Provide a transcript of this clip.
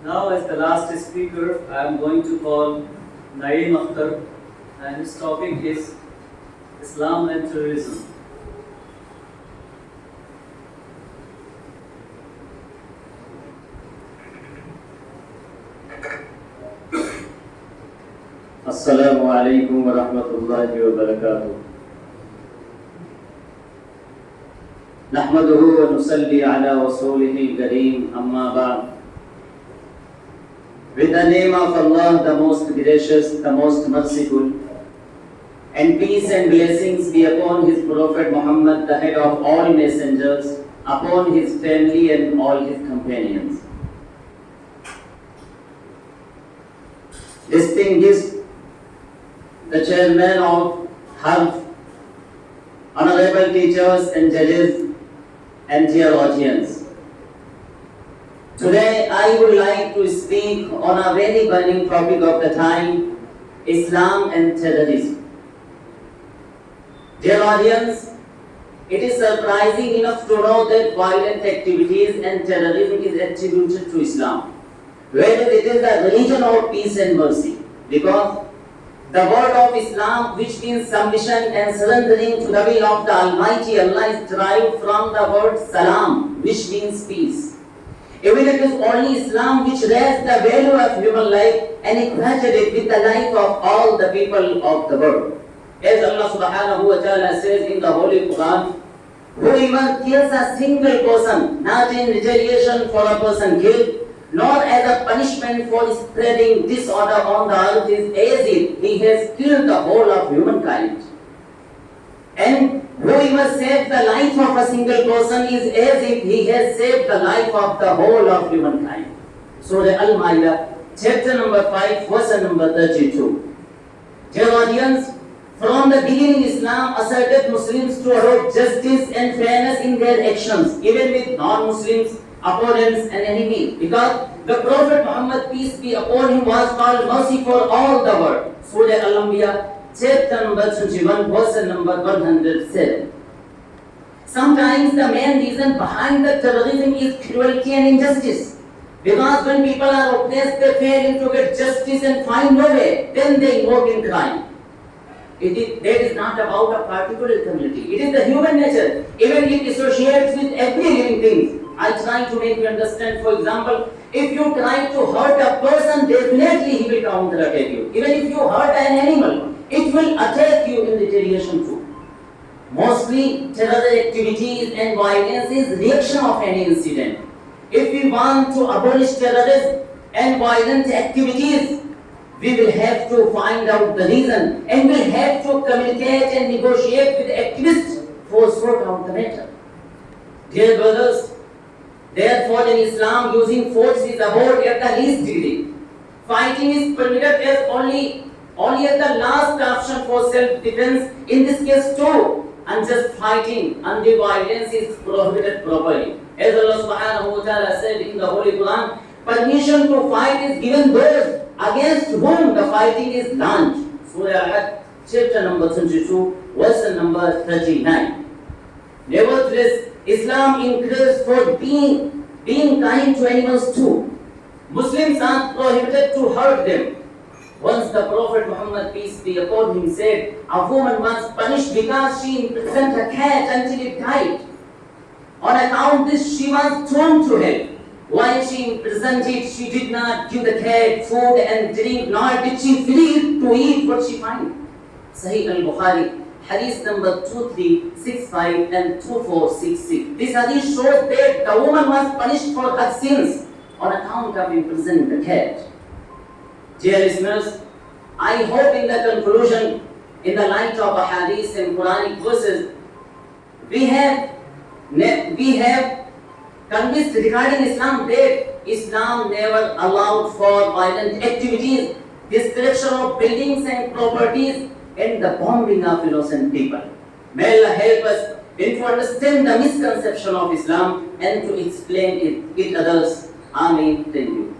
Now, as the last speaker, I am going to call Naeem Akhtar, and his topic is Islam and Terrorism. Assalamu alaikum wa rahmatullahi wa barakatuh. Nahmaduhu wa nusalli ala rasulihi al-kareem, amma ba'd. With the name of Allah, the most gracious, the most merciful, and peace and blessings be upon His Prophet Muhammad, the head of all messengers, upon his family and all his companions. Distinguished the chairman of HERF, honorable teachers and judges and dear audience. Today I would like to speak on a very burning topic of the time, Islam and terrorism. Dear audience, it is surprising enough to know that violent activities and terrorism is attributed to Islam, whereas it is the religion of peace and mercy, because the word of Islam, which means submission and surrendering to the will of the Almighty Allah, is derived from the word salam, which means peace. Even it is only Islam which raised the value of human life and equated it with the life of all the people of the world. As Allah subhanahu wa ta'ala says in the Holy Quran, whoever kills a single person, not in retaliation for a person killed, nor as a punishment for spreading disorder on the earth, is as if he has killed the whole of humankind. And whoever saves the life of a single person is as if he has saved the life of the whole of humankind. Surah Al-Ma'idah, chapter number 5, verse number 32. Dear audience, from the beginning Islam asserted Muslims to adopt justice and fairness in their actions, even with non-Muslims, opponents and enemies, because the Prophet Muhammad, peace be upon him, was called mercy for all the world. Surah Al-Anbiya, chapter number 21, verse number 107. Sometimes the main reason behind the terrorism is cruelty and injustice. Because when people are oppressed, they fail to get justice and find no way, then they invoke in crime. That is not about a particular community. It is the human nature. Even it associates with every living thing. I try to make you understand. For example, if you try to hurt a person, definitely he will counter-attack you. Even if you hurt an animal, it will attack you in retaliation too. Mostly terror activities and violence is reaction of any incident. If we want to abolish terrorism and violent activities, we will have to find out the reason and will have to communicate and negotiate with activists for sort out the matter. Dear brothers, therefore in Islam using force is abhorred at the least degree. Fighting is permitted as only as the last option for self-defense. In this case too, unjust fighting and the violence is prohibited properly. As Allah subhanahu wa ta'ala said in the Holy Quran, permission to fight is given those against whom the fighting is launched. Surah Al-Hajj, chapter number 22, verse number 39. Nevertheless, Islam encourages for being kind to animals too. Muslims are prohibited to hurt them. Once the Prophet Muhammad, peace be upon him, said, a woman was punished because she imprisoned a cat until it died. On account of this, she was thrown to hell. While she imprisoned it, she did not give the cat food and drink, nor did she free it to eat what she found. Sahih al-Bukhari, hadith number 2365 and 2466. This hadith shows that the woman was punished for her sins on account of imprisoning the cat. Dear listeners, I hope in the conclusion, in the light of a hadith and Quranic verses, we have convinced regarding Islam that Islam never allowed for violent activities, destruction of buildings and properties, and the bombing of innocent people. May Allah help us to understand the misconception of Islam and to explain it others. Ameen. Thank you.